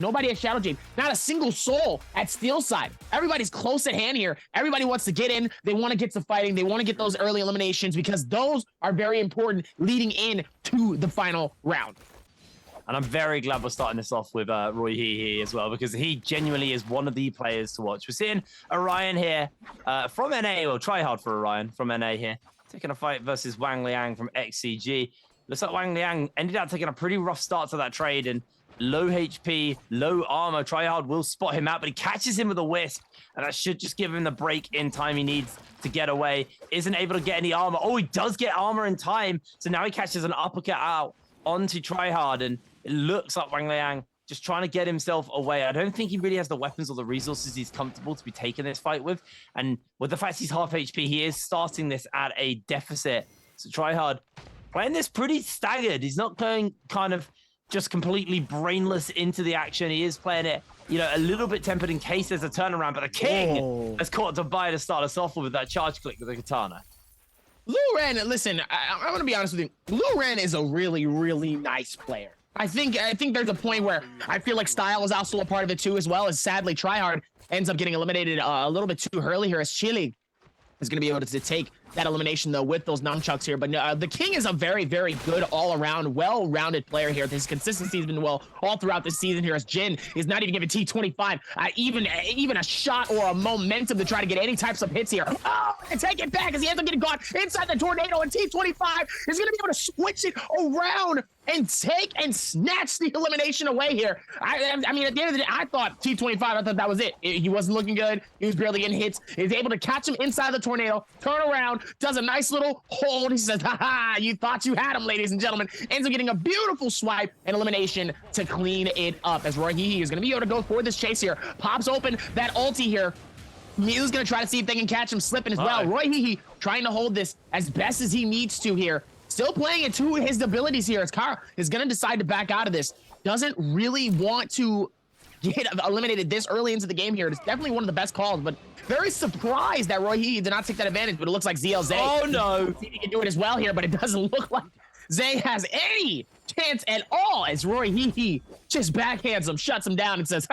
Nobody at Shadow Jade. Not a single soul at Steel side. Everybody's close at hand here. Everybody wants to get in. They want to get to fighting. They want to get those early eliminations because those are very important leading in to the final round. And I'm very glad we're starting this off with Roy Hehe as well, because he genuinely is one of the players to watch. We're seeing Orion here from NA, well, try hard for Orion from NA here, taking a fight versus Wang Liang from XCG. Looks like Wang Liang ended up taking a pretty rough start to that trade, and low HP, low armor. Tryhard will spot him out, but he catches him with a wisp, and that should just give him the break in time he needs to get away. Isn't able to get any armor. Oh, he does get armor in time, so now he catches an uppercut out onto Tryhard, and it looks like Wang Liang just trying to get himself away. I don't think he really has the weapons or the resources he's comfortable to be taking this fight with. And with the fact he's half HP, he is starting this at a deficit. So Tryhard playing this pretty staggered. He's not going kind of just completely brainless into the action. He is playing it, you know, a little bit tempered in case there's a turnaround. But the King has caught Tobias to start us off with that charge click with the katana. Lu Ren, listen, I'm going to be honest with you. Lu Ren is a really, really nice player. I think there's a point where I feel like style is also a part of it too, as well as sadly Tryhard ends up getting eliminated a little bit too early here, as Chile is going to be able to take that elimination though with those nunchucks here. But the King is a very, very good all-around, well-rounded player here. His consistency has been well all throughout this season here, as Jin is not even giving T25 even a shot or a momentum to try to get any types of hits here. Oh, and take it back as he ends up getting caught inside the tornado, and T25 is going to be able to switch it around and take and snatch the elimination away here. I mean, at the end of the day, I thought T25, I thought that was it. He wasn't looking good. He was barely getting hits. He's able to catch him inside the tornado, turn around, does a nice little hold. He says, ha, you thought you had him, ladies and gentlemen. Ends up getting a beautiful swipe and elimination to clean it up, as Roy Hehe is going to be able to go for this chase here. Pops open that ulti here. Mew's going to try to see if they can catch him slipping as well. Roy Hehe trying to hold this as best as he needs to here. Still playing it to his abilities here, as Kara is going to decide to back out of this. Doesn't really want to get eliminated this early into the game here. It's definitely one of the best calls, but very surprised that Roy Hehe did not take that advantage, but it looks like ZLZ. Oh, no. He can do it as well here, but it doesn't look like Zay has any chance at all, as Roy Hehe just backhands him, shuts him down, and says,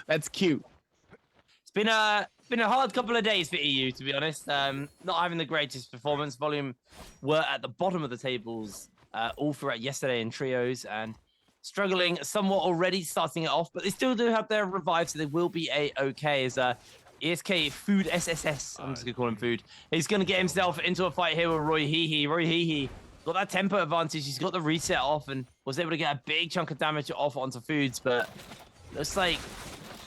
that's cute. It's been a hard couple of days for EU, to be honest. Not having the greatest performance. Volume were at the bottom of the tables all throughout yesterday in trios, and struggling somewhat already starting it off, but they still do have their revive, so they will be a-okay. As ESK Food SSS, I'm just going to call him Food. He's going to get himself into a fight here with Roy Hehe. Roy Hehe got that tempo advantage. He's got the reset off and was able to get a big chunk of damage off onto Foods, but looks like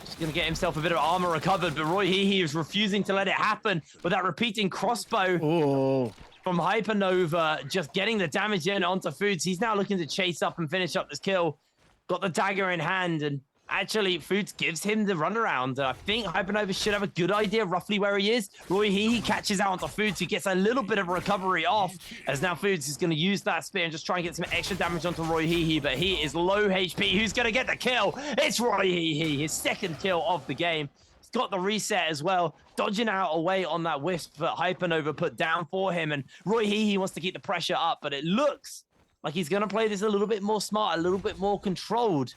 he's going to get himself a bit of armor recovered, but Roy Hehe is refusing to let it happen with that repeating crossbow. Oh. From Hypernova, just getting the damage in onto Foods. He's now looking to chase up and finish up this kill. Got the dagger in hand, and actually Foods gives him the runaround. I think Hypernova should have a good idea roughly where he is. Roy Hehe catches out onto Foods, who gets a little bit of recovery off, as now Foods is going to use that spear and just try and get some extra damage onto Roy Hehe, but he is low HP. Who's going to get the kill? It's Roy Hehe, his second kill of the game. Got the reset as well, dodging out away on that wisp that Hypernova put down for him, and Roy Hehe wants to keep the pressure up, but it looks like he's going to play this a little bit more smart, a little bit more controlled,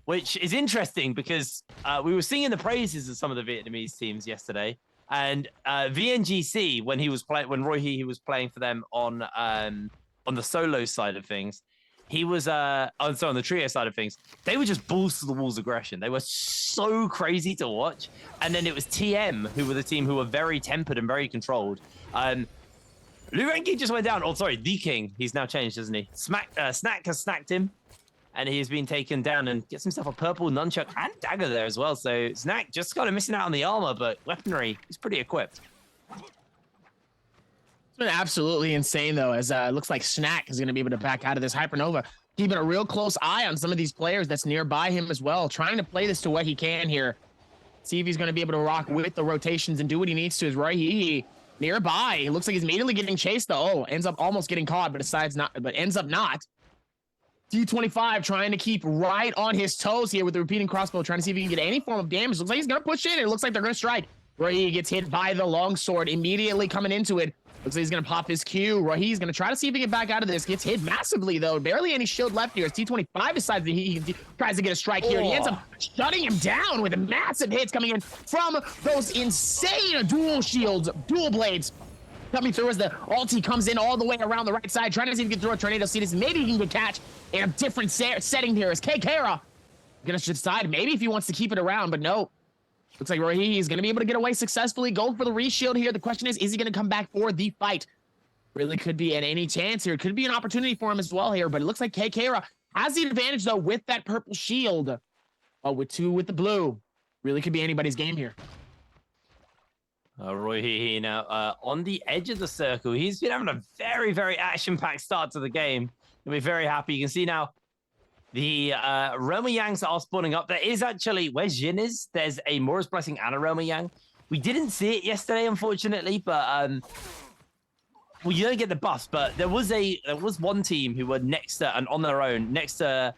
which is interesting because we were singing the praises of some of the Vietnamese teams yesterday, and VNGC, when Roy Hehe was playing for them on the solo side of things, he was on the trio side of things, they were just balls to the walls aggression. They were so crazy to watch. And then it was TM, who were the team who were very tempered and very controlled. Lu Renki just went down. Oh, sorry, the King. He's now changed, isn't he? Snack has snacked him, and he has been taken down and gets himself a purple nunchuck and dagger there as well. So Snack just kind of missing out on the armor, but weaponry is pretty equipped. It's been absolutely insane, though, as it looks like Snack is going to be able to back out of this. Hypernova keeping a real close eye on some of these players that's nearby him as well, trying to play this to what he can here. See if he's going to be able to rock with the rotations and do what he needs to. Is Roy Hehe nearby? It looks like he's immediately getting chased, though. Oh, ends up almost getting caught, but ends up not. T25 trying to keep right on his toes here with the repeating crossbow, trying to see if he can get any form of damage. Looks like he's going to push in. It looks like they're going to strike. Roy Hehe gets hit by the longsword immediately coming into it. Looks like he's gonna pop his Q. He's gonna try to see if he can back out of this. Gets hit massively though. Barely any shield left here. As T25 decides that he tries to get a strike here. He ends up shutting him down with massive hits coming in from those insane dual shields, dual blades. Coming through as the ulti comes in all the way around the right side, trying to see if he can throw a tornado seed. Maybe he can get catch in a different setting here. As KaeKeira gonna decide maybe if he wants to keep it around, but no. Looks like Rohi is going to be able to get away successfully. Go for the reshield here. The question is he going to come back for the fight? Really could be at any chance here. Could be an opportunity for him as well here, but it looks like KaeKeira has the advantage, though, with that purple shield. Oh, with two with the blue. Really could be anybody's game here. Rohi now on the edge of the circle. He's been having a very, very action-packed start to the game. He'll be very happy. You can see now the Roma Yangs are spawning up. There is actually, where Jhin is, there's a Mora's Blessing and a Roma Yang. We didn't see it yesterday, unfortunately, but well, you don't get the buffs, but there was one team who were next to and on their own, next to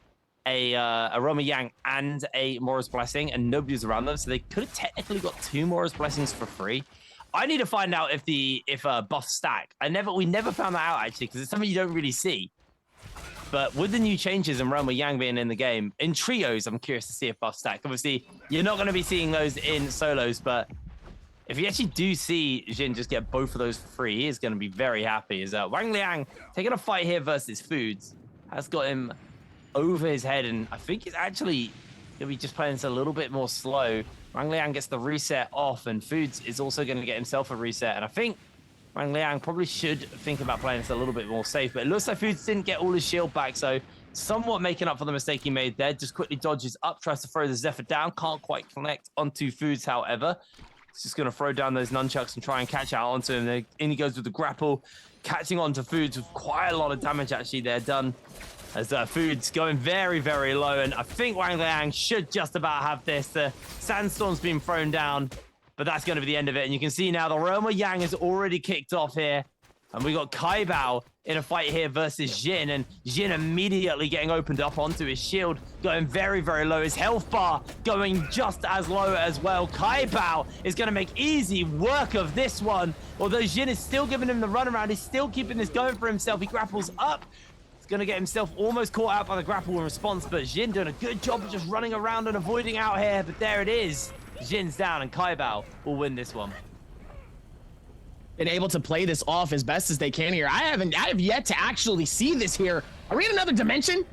a Roma Yang and a Mora's Blessing, and nobody was around them, so they could have technically got 2 Mora's Blessings for free. I need to find out if buffs stack. We never found that out actually, because it's something you don't really see. But with the new changes and Roma Yang being in the game, in trios, I'm curious to see if buffs stack. Obviously, you're not going to be seeing those in solos, but if you actually do see Jhin just get both of those for free, he is going to be very happy. Is Wang Liang taking a fight here versus Foods, has got him over his head, and I think he's actually going to be just playing this a little bit more slow. Wang Liang gets the reset off, and Foods is also going to get himself a reset, and I think Wang Liang probably should think about playing this a little bit more safe, but it looks like Foods didn't get all his shield back, so somewhat making up for the mistake he made there. Just quickly dodges up, tries to throw the Zephyr down, can't quite connect onto Foods, however. He's just going to throw down those nunchucks and try and catch out onto him. In he goes with the grapple, catching onto Foods with quite a lot of damage actually there done. As Foods going very, very low, and I think Wang Liang should just about have this. The Sandstorm's been thrown down, but that's going to be the end of it. And you can see now the Roma Yang has already kicked off here. And we got Kaibao in a fight here versus Jhin. And Jhin immediately getting opened up onto his shield, going very, very low. His health bar going just as low as well. Kaibao is going to make easy work of this one. Although Jhin is still giving him the runaround. He's still keeping this going for himself. He grapples up. He's going to get himself almost caught out by the grapple in response. But Jhin doing a good job of just running around and avoiding out here. But there it is. Jin's down, and Kaibao will win this one. Been able to play this off as best as they can here. I have yet to actually see this here. Are we in another dimension?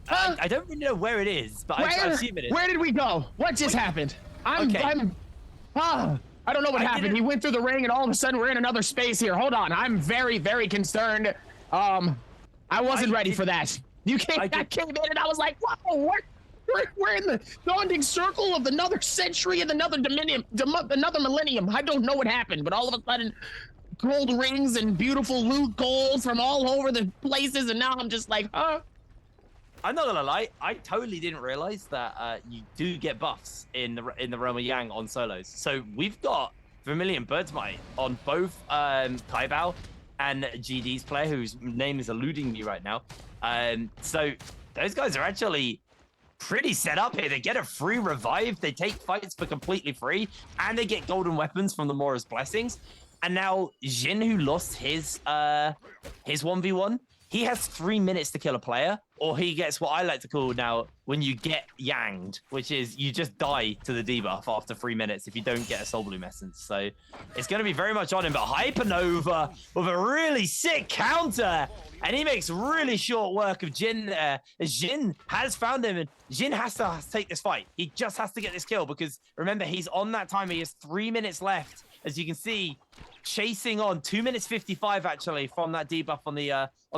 I don't really know where it is, but I assume it is. Where did we go? What just happened? I don't know what happened. He went through the ring, and all of a sudden we're in another space here. Hold on, I'm very, very concerned. I wasn't ready for that. I came in, and I was like, whoa, what? We're in the daunting circle of another century and another millennium. I don't know what happened, but all of a sudden, gold rings and beautiful loot gold from all over the places, and now I'm just like, huh? I'm not gonna lie, I totally didn't realize that you do get buffs in the Roma Yang on solos. So we've got Vermilion Birdsmite on both Kaibao and GD's player, whose name is eluding me right now. So those guys are actually pretty set up here. They get a free revive, they take fights for completely free, and they get golden weapons from the Mora's Blessings. And now Jhin, who lost his 1v1, he has 3 minutes to kill a player, or he gets what I like to call now when you get yanged, which is you just die to the debuff after 3 minutes if you don't get a Soul Bloom Essence. So it's going to be very much on him, but Hypernova with a really sick counter, and he makes really short work of Jhin there. Jhin has found him, and Jhin has to take this fight. He just has to get this kill, because remember, he's on that timer. He has 3 minutes left, as you can see, chasing on 2 minutes 55 actually from that debuff on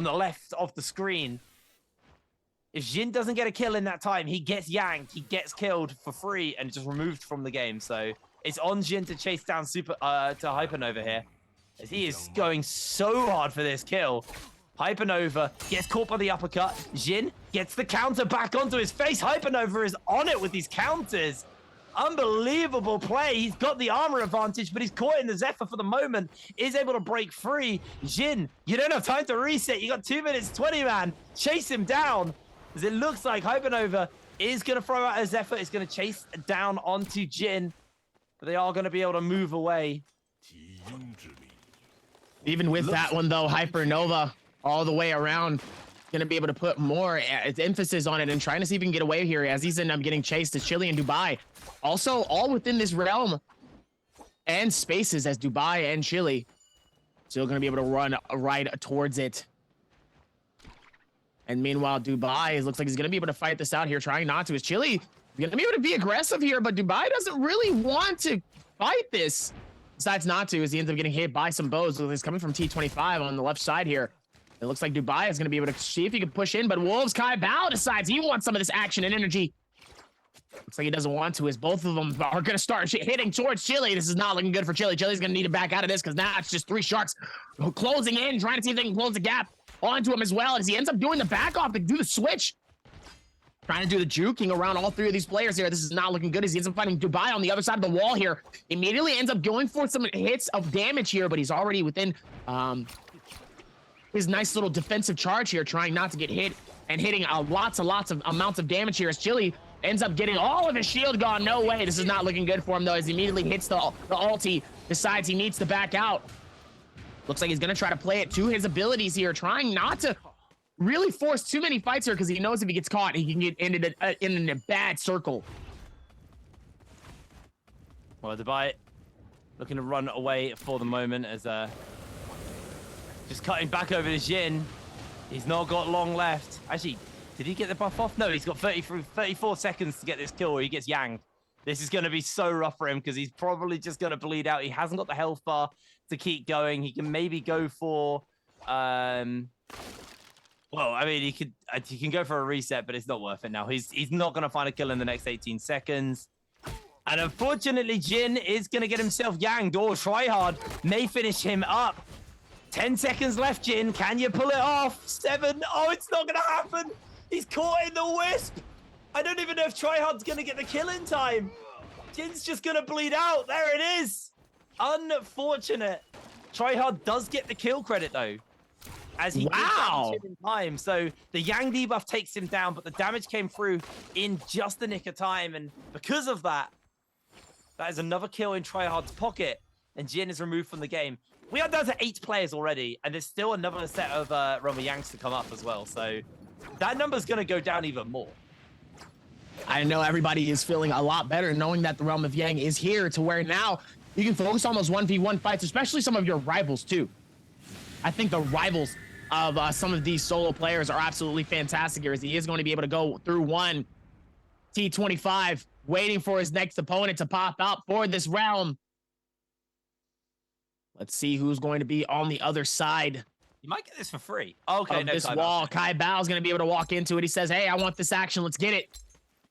the left of the screen. If Jhin doesn't get a kill in that time, he gets yanked, he gets killed for free and just removed from the game. So it's on Jhin to chase down to Hypernova here, as he is going so hard for this kill. Hypernova gets caught by the uppercut. Jhin gets the counter back onto his face. Hypernova is on it with these counters. Unbelievable play. He's got the armor advantage, but he's caught in the Zephyr for the moment. Is able to break free. Jhin, you don't have time to reset. You got 2 minutes 20, man. Chase him down, as it looks like Hypernova is going to throw out a Zephyr. It's going to chase down onto Jhin, but they are going to be able to move away. Even with that one though, Hypernova all the way around, gonna be able to put more emphasis on it and trying to see if he can get away here as he's ended up getting chased to Chile and Dubai. Also, all within this realm and spaces as Dubai and Chile still gonna be able to run right towards it. And meanwhile, Dubai looks like he's gonna be able to fight this out here, trying not to. Is Chile gonna be able to be aggressive here, but Dubai doesn't really want to fight this. Decides not to as he ends up getting hit by some bows. He's coming from T25 on the left side here. It looks like Dubai is going to be able to see if he can push in, but Wolves Kai Bao decides he wants some of this action and energy. Looks like he doesn't want to, as both of them are going to start hitting towards Chile. This is not looking good for Chile. Chile's going to need to back out of this because now it's just 3 Sharks closing in, trying to see if they can close the gap onto him as well. As he ends up doing the back off to do the switch. Trying to do the juking around all 3 of these players here. This is not looking good as he ends up fighting Dubai on the other side of the wall here. Immediately ends up going for some hits of damage here, but he's already within his nice little defensive charge here, trying not to get hit and hitting lots of amounts of damage here as Chile ends up getting all of his shield gone. No way. This is not looking good for him though, as he immediately hits the ulti, decides he needs to back out. Looks like he's going to try to play it to his abilities here, trying not to really force too many fights here because he knows if he gets caught, he can get in a bad circle. Well, Dubai looking to run away for the moment as just cutting back over to Jin. He's not got long left. Actually, did he get the buff off? No, he's got 34 seconds to get this kill or he gets yanged. This is going to be so rough for him because he's probably just going to bleed out. He hasn't got the health bar to keep going. He can maybe go for... Well, I mean, he can go for a reset, but it's not worth it now. He's not going to find a kill in the next 18 seconds. And unfortunately, Jin is going to get himself yanged, or Tryhard may finish him up. 10 seconds left, Jin. Can you pull it off? 7. Oh, it's not going to happen. He's caught in the wisp. I don't even know if Tryhard's going to get the kill in time. Jin's just going to bleed out. There it is. Unfortunate. Tryhard does get the kill credit, though, as he wow in time. So the Yang debuff takes him down, but the damage came through in just the nick of time, and because of that, that is another kill in Tryhard's pocket, and Jin is removed from the game. We are down to 8 players already, and there's still another set of Realm of Yangs to come up as well, so that number's going to go down even more. I know everybody is feeling a lot better knowing that the Realm of Yang is here, to where now you can focus on those 1v1 fights, especially some of your rivals too. I think the rivals of some of these solo players are absolutely fantastic here, as he is going to be able to go through one. T25 waiting for his next opponent to pop out for this realm. Let's see who's going to be on the other side. You might get this for free. Okay, of this wall. Kai Bao is going to be able to walk into it. He says, hey, I want this action. Let's get it.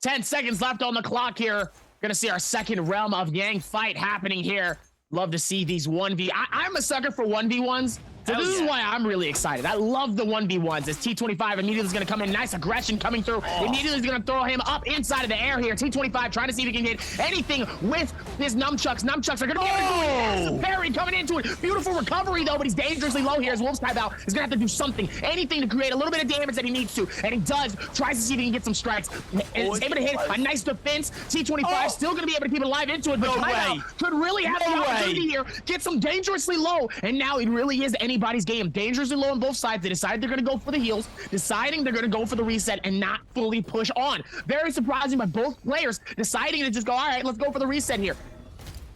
10 seconds left on the clock here. Going to see our second Realm of Yang fight happening here. Love to see these 1v. I'm a sucker for 1v1s. So this is why I'm really excited. I love the 1v1s as T25 immediately is going to come in. Nice aggression coming through. Immediately is going to throw him up inside of the air here. T25 trying to see if he can hit anything with his nunchucks. Nunchucks are going to be able to do it. Parry coming into it. Beautiful recovery though, but he's dangerously low here as Wolves Kai Bao is going to have to do something. Anything to create a little bit of damage that he needs to. And he does. Tries to see if he can get some strikes. And is able to hit a nice defense. T25 still going to be able to keep it alive into it. But Kai Bao could really have the opportunity here. Get some dangerously low. And now it really is anybody's game. Dangerously low on both sides. They decide they're going to go for the heals, deciding they're going to go for the reset and not fully push on. Very surprising by both players deciding to just go, all right, let's go for the reset here.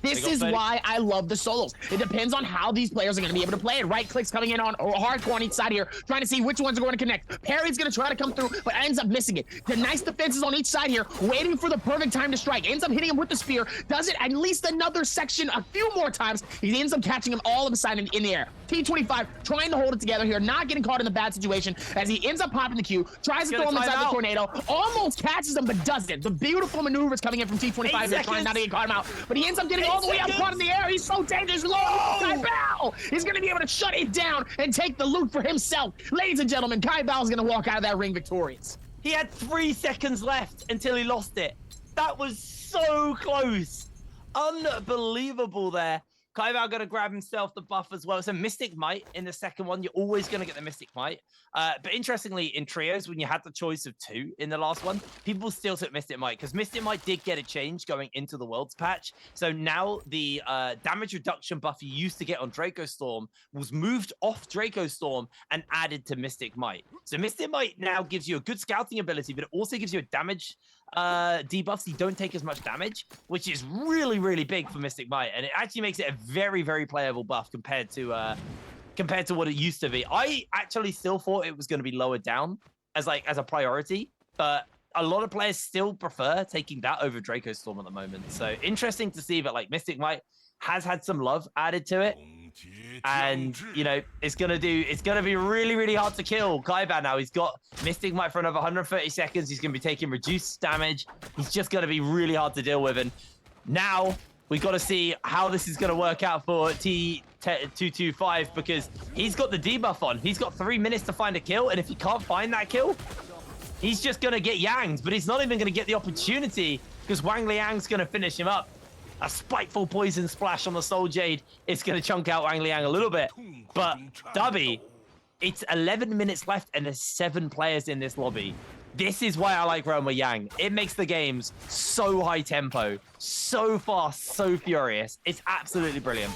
This is why I love the solos. It depends on how these players are going to be able to play it. Right clicks coming in on hardcore on each side here, trying to see which ones are going to connect. Parry's going to try to come through, but ends up missing it. The nice defenses on each side here, waiting for the perfect time to strike. Ends up hitting him with the spear. Does it at least another section a few more times. He ends up catching him all of a sudden in the air. T25 trying to hold it together here, not getting caught in the bad situation as he ends up popping the Q, tries to throw him inside the tornado, almost catches him, but doesn't. The beautiful maneuvers coming in from T25 here, trying not to get caught him out, but he ends up getting all the way up caught in the air. He's so dangerous. Kai Bao is going to be able to shut it down and take the loot for himself. Ladies and gentlemen, Kai Bao is going to walk out of that ring victorious. He had 3 seconds left until he lost it. That was so close. Unbelievable there. Kai'Bao going to grab himself the buff as well. So Mystic Might in the second one. You're always going to get the Mystic Might. But interestingly, in trios, when you had the choice of 2 in the last one, people still took Mystic Might because Mystic Might did get a change going into the Worlds patch. So now the damage reduction buff you used to get on Draco Storm was moved off Draco Storm and added to Mystic Might. So Mystic Might now gives you a good scouting ability, but it also gives you a damage debuff so you don't take as much damage, which is really, really big for Mystic Might, and it actually makes it a very, very playable buff compared to what it used to be. I actually still thought it was going to be lowered down as a priority, but a lot of players still prefer taking that over Draco Storm at the moment. So interesting to see that like Mystic Might has had some love added to it. And it's gonna be really, really hard to kill Kai'Bao now. He's got Mystic Might for another 130 seconds. He's gonna be taking reduced damage. He's just gonna be really hard to deal with. And now we got to see how this is gonna work out for T225 because he's got the debuff on. He's got 3 minutes to find a kill, and if he can't find that kill, he's just gonna get yanged. But he's not even gonna get the opportunity because Wang Liang's gonna finish him up. A spiteful poison splash on the Soul Jade is going to chunk out Wang Liang a little bit. But Dubby, it's 11 minutes left and there's 7 players in this lobby. This is why I like Roma Yang. It makes the games so high tempo, so fast, so furious. It's absolutely brilliant.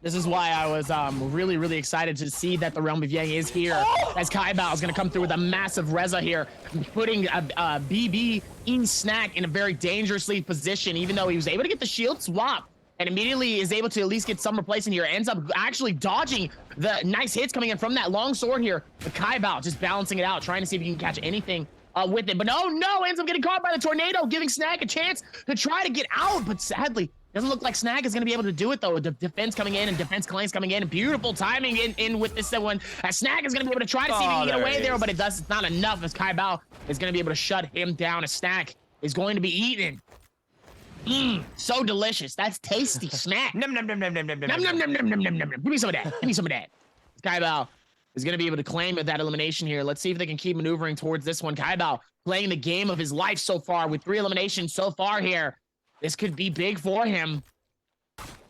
This is why I was really, really excited to see that the Realm of Yang is here, as Kai'Bao is going to come through with a massive Reza here, putting BB in Snack in a very dangerously position, even though he was able to get the shield swap and immediately is able to at least get some replacement here. Ends up actually dodging the nice hits coming in from that long sword here. But Kai'Bao just balancing it out, trying to see if he can catch anything with it. But no, ends up getting caught by the tornado, giving Snack a chance to try to get out. But sadly, doesn't look like Snag is going to be able to do it, though. Defense coming in and defense claims coming in. And beautiful timing in with this one. Snag is going to be able to try to see if he can get away there, but it's not enough as Kai'Bao is going to be able to shut him down. A Snag is going to be eaten. So delicious. That's tasty. Snack. Nom, nom, nom, nom, nom, nom, nom, nom, nom, nom, nom, nom, nom. Give me some of that. Give me some of that. Kai'Bao is going to be able to claim that elimination here. Let's see if they can keep maneuvering towards this one. Kai'Bao playing the game of his life so far with 3 eliminations so far here. This could be big for him,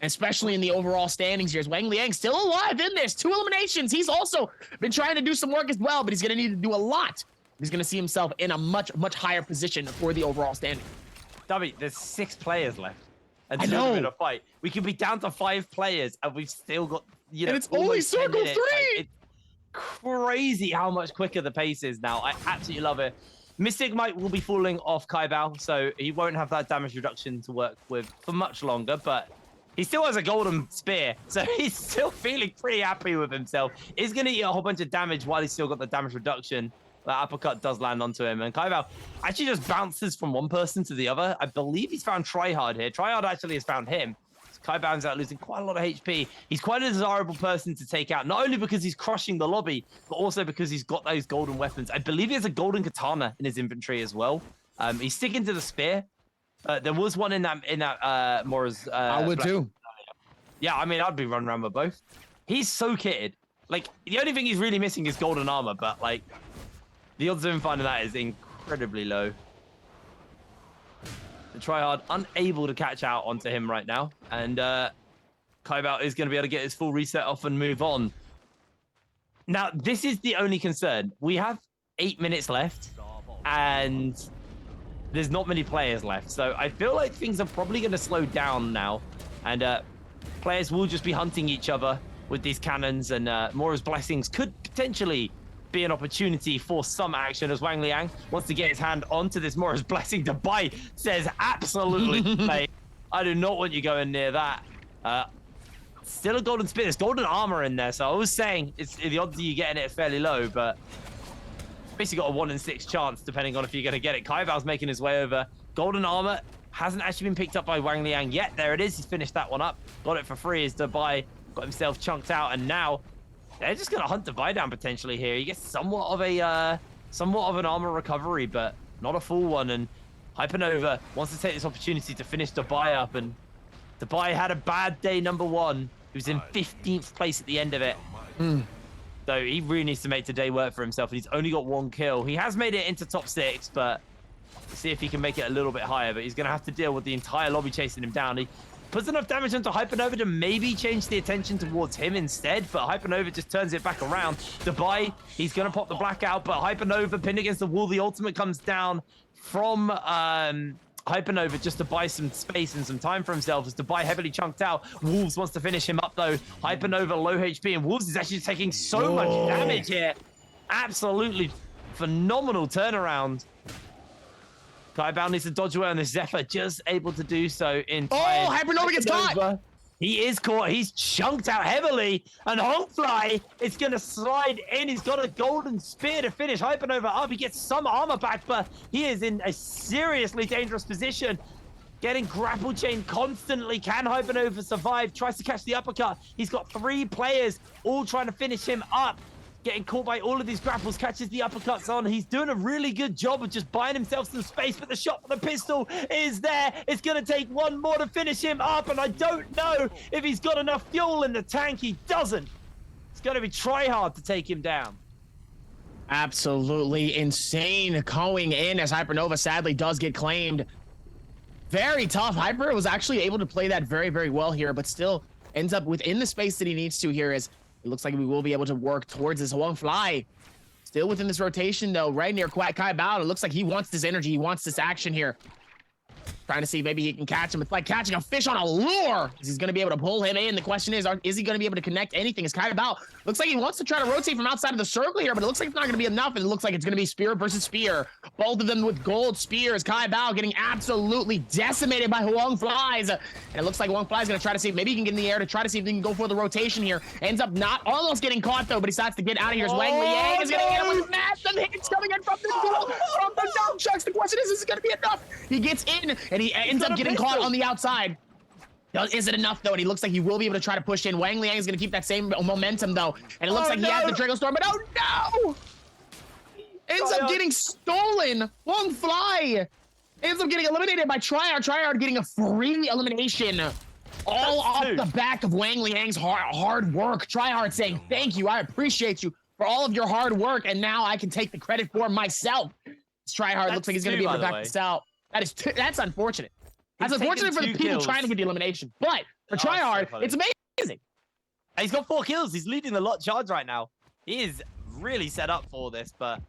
especially in the overall standings here. As Wang Liang still alive in this. 2 eliminations. He's also been trying to do some work as well, but he's going to need to do a lot. He's going to see himself in a much, much higher position for the overall standing. Dubby, there's 6 players left. And I know. In a fight. We could be down to 5 players, and we've still got, and it's only circle 3. Like, it's crazy how much quicker the pace is now. I absolutely love it. Mystic Might will be falling off Kai'Bao, so he won't have that damage reduction to work with for much longer, but he still has a golden spear, so he's still feeling pretty happy with himself. He's going to eat a whole bunch of damage while he's still got the damage reduction. That uppercut does land onto him, and Kai'Bao actually just bounces from one person to the other. I believe he's found Tryhard here. Tryhard actually has found him. Kai'Bao's out losing quite a lot of HP. He's quite a desirable person to take out, not only because he's crushing the lobby, but also because he's got those golden weapons. I believe he has a golden katana in his inventory as well. He's sticking to the spear. There was one in that Mora's. I would too. Yeah, I mean, I'd be running around with both. He's so kitted. Like, the only thing he's really missing is golden armor, but like, the odds of him finding that is incredibly low. Tryhard unable to catch out onto him right now, and Kai'Bao is going to be able to get his full reset off and move on. Now, this is the only concern. We have 8 minutes left, and there's not many players left, so I feel like things are probably going to slow down now, and players will just be hunting each other with these cannons, and Mora's Blessings could potentially be an opportunity for some action as Wang Liang wants to get his hand onto this Mora's Blessing. Dubai says absolutely, mate. I do not want you going near that. Still a golden spear. There's golden armor in there, so I was saying the odds of you getting it are fairly low, but basically got a 1 in 6 chance depending on if you're going to get it. Kai'Bao's making his way over. Golden armor hasn't actually been picked up by Wang Liang yet. There it is. He's finished that one up. Got it for free as Dubai got himself chunked out, and now they're just going to hunt Dubai down potentially here. He gets somewhat of an armor recovery, but not a full one. And Hypernova wants to take this opportunity to finish Dubai up. And Dubai had a bad day number 1. He was in 15th place at the end of it. So he really needs to make today work for himself. And he's only got 1 kill. He has made it into top 6, but see if he can make it a little bit higher, but he's going to have to deal with the entire lobby chasing him down. He puts enough damage onto Hypernova to maybe change the attention towards him instead, but Hypernova just turns it back around. Dubai, he's going to pop the blackout, but Hypernova pinned against the wall. The ultimate comes down from Hypernova just to buy some space and some time for himself as Dubai heavily chunked out. Wolves wants to finish him up though. Hypernova low HP, and Wolves is actually taking so much damage here. Absolutely phenomenal turnaround. Kybao needs to dodge away on this Zephyr, just able to do so in time. Oh, Hypernova gets caught! He is caught. He's chunked out heavily, and Hongfly is going to slide in. He's got a golden spear to finish Hypernova up. He gets some armor back, but he is in a seriously dangerous position. Getting grapple chain constantly. Can Hypernova survive? Tries to catch the uppercut. He's got 3 players all trying to finish him up. Getting caught by all of these grapples, catches the uppercuts on. He's doing a really good job of just buying himself some space, but the shot from the pistol is there. It's going to take one more to finish him up, and I don't know if he's got enough fuel in the tank. He doesn't. It's going to be try hard to take him down. Absolutely insane going in as Hypernova sadly does get claimed. Very tough. Hyper was actually able to play that very, very well here, but still ends up within the space that he needs to here as it looks like we will be able to work towards this Huang Fly. Still within this rotation, though, right near Kybao. It looks like he wants this energy. He wants this action here. Trying to see if maybe he can catch him. It's like catching a fish on a lure. He's going to be able to pull him in. The question is he going to be able to connect anything? As Kybao looks like he wants to try to rotate from outside of the circle here, but it looks like it's not going to be enough. And it looks like it's going to be spear versus spear. Both of them with gold spears. Kybao getting absolutely decimated by Huang Flies. And it looks like Huang Flies going to try to see if maybe he can get in the air to try to see if he can go for the rotation here. Ends up not almost getting caught, though, but he decides to get out of here. As Wang Liang is going to get him with massive hits coming in from the nunchucks. The question is this going to be enough? He gets in and he ends up getting caught on the outside. Is it enough though? And he looks like he will be able to try to push in. Wang Liang is going to keep that same momentum though, and it looks like he has the Draco Storm. But oh no! Ends up getting stolen. Huang Fly ends up getting eliminated by Tryhard. Tryhard getting a free elimination, all off the back of Wang Liang's hard work. Tryhard saying thank you. I appreciate you for all of your hard work, and now I can take the credit for myself. Tryhard looks like he's going to be able to back this out. That's unfortunate. That's unfortunate for the people trying to get the elimination, but for Tryhard, it's amazing. He's got 4 kills. He's leading the lot charge right now. He is really set up for this, but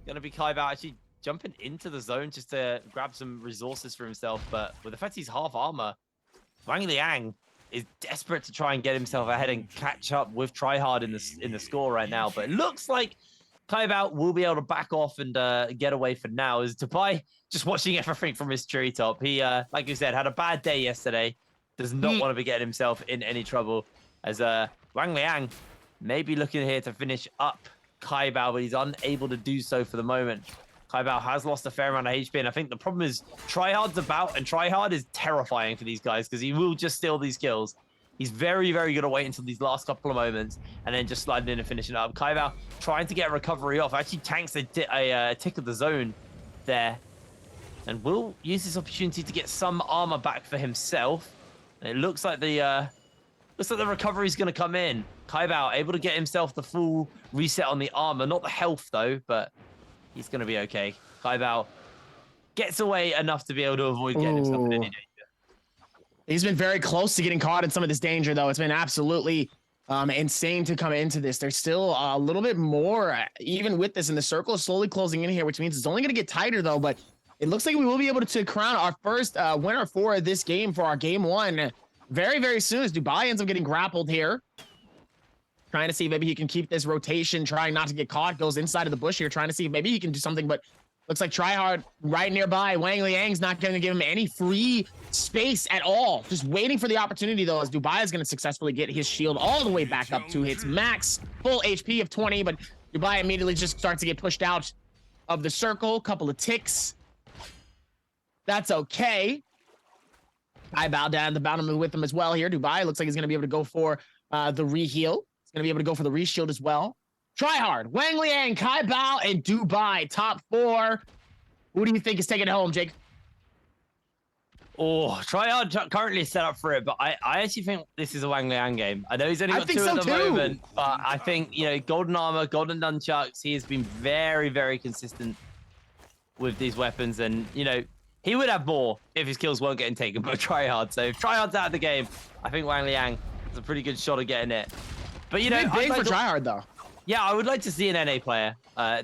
gonna be Kybao actually jumping into the zone just to grab some resources for himself. But with the fact he's half armor, Wang Liang is desperate to try and get himself ahead and catch up with Tryhard in the score right now. But it looks like Kybao will be able to back off and get away for now. As Dubai just watching everything from his treetop. He, like you said, had a bad day yesterday. Does not want to be getting himself in any trouble. As Wang Liang may be looking here to finish up Kybao, but he's unable to do so for the moment. Kybao has lost a fair amount of HP, and I think the problem is Tryhard's about, and Tryhard is terrifying for these guys because he will just steal these kills. He's very, very good at waiting until these last couple of moments and then just sliding in and finishing it up. Kybao trying to get a recovery off. Actually tanks a tick of the zone there. And will use this opportunity to get some armor back for himself. And it looks like the recovery is going to come in. Kybao able to get himself the full reset on the armor. Not the health, though, but he's going to be okay. Kybao gets away enough to be able to avoid getting himself in any danger. He's been very close to getting caught in some of this danger, though. It's been absolutely insane to come into this. There's still a little bit more, even with this, and the circle is slowly closing in here, which means it's only going to get tighter, though. But it looks like we will be able to crown our first winner for this game, for our game 1, very, very soon, as Dubai ends up getting grappled here. Trying to see if maybe he can keep this rotation, trying not to get caught, goes inside of the bush here, trying to see if maybe he can do something, but looks like Tryhard right nearby. Wang Liang's not going to give him any free space at all. Just waiting for the opportunity, though, as Dubai is going to successfully get his shield all the way back up to its max full HP of 20, but Dubai immediately just starts to get pushed out of the circle. Couple of ticks. That's okay. I bow down the bottom with him as well here. Dubai looks like he's going to be able to go for the re-heal. He's going to be able to go for the re-shield as well. Tryhard, Wang Liang, Kybao, and Dubai, top 4. Who do you think is taking it home, Jake? Oh, Tryhard currently set up for it, but I actually think this is a Wang Liang game. I know he's only got 2 at the moment, but I think, golden armor, golden nunchucks, he has been very, very consistent with these weapons, and you know, he would have more if his kills weren't getting taken by Tryhard. So if Tryhard's out of the game, I think Wang Liang has a pretty good shot of getting it. But you know, Big for Tryhard though. Yeah, I would like to see an NA player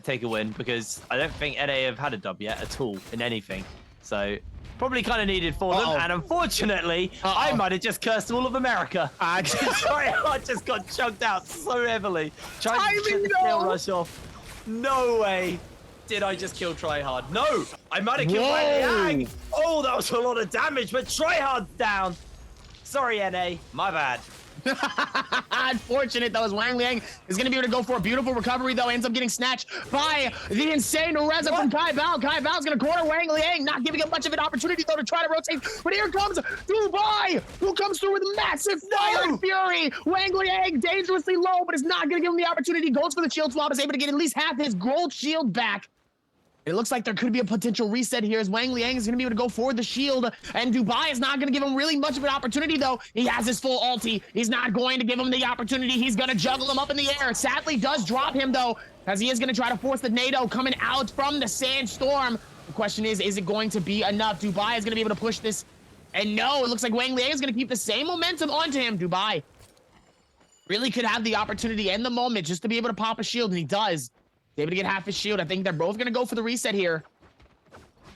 take a win, because I don't think NA have had a dub yet at all in anything. So probably kind of needed for them. And unfortunately, I might have just cursed all of America. Tryhard just got chunked out so heavily. Trying to get the kill rush off. No way did I just kill Tryhard. No, I might have killed Wang Liang. Oh, that was a lot of damage, but Tryhard's down. Sorry, NA, my bad. Unfortunate though, as Wang Liang is going to be able to go for a beautiful recovery though, ends up getting snatched by the insane Reza from Kai Bao. Kai Bao's going to corner Wang Liang, not giving him much of an opportunity though to try to rotate. But here comes Dubai, who comes through with massive fire and fury. Wang Liang dangerously low, but is not going to give him the opportunity. Goes for the shield swap, is able to get at least half his gold shield back. It looks like there could be a potential reset here, as Wang Liang is going to be able to go for the shield, and Dubai is not going to give him really much of an opportunity, though. He has his full ulti. He's not going to give him the opportunity. He's going to juggle him up in the air. Sadly does drop him, though, as he is going to try to force the NATO coming out from the Sandstorm. The question is it going to be enough? Dubai is going to be able to push this, and no, it looks like Wang Liang is going to keep the same momentum onto him. Dubai really could have the opportunity and the moment just to be able to pop a shield, and he does. Able to get half his shield. I think they're both going to go for the reset here.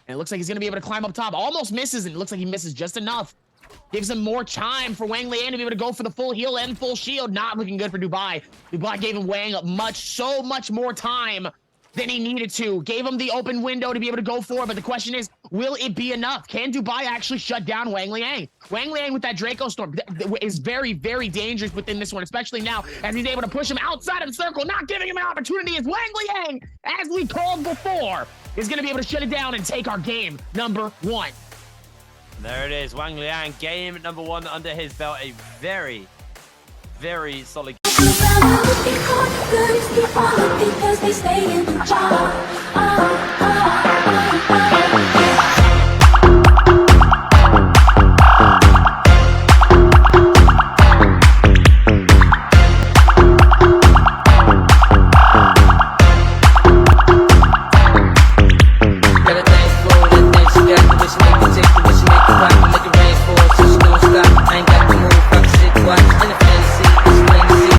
And it looks like he's going to be able to climb up top. Almost misses, and it looks like he misses just enough. Gives him more time for Wang Liang to be able to go for the full heal and full shield. Not looking good for Dubai. Dubai gave him Wang so much more time than he needed to. Gave him the open window to be able to go for, but the question is, will it be enough? Can Dubai actually shut down Wang Liang? Wang Liang with that Draco Storm is very, very dangerous within this one, especially now as he's able to push him outside of the circle, not giving him an opportunity, as Wang Liang, as we called before, is going to be able to shut it down and take our game number 1. There it is, Wang Liang, game number 1 under his belt. A very, very solid. Because they stay in the jar.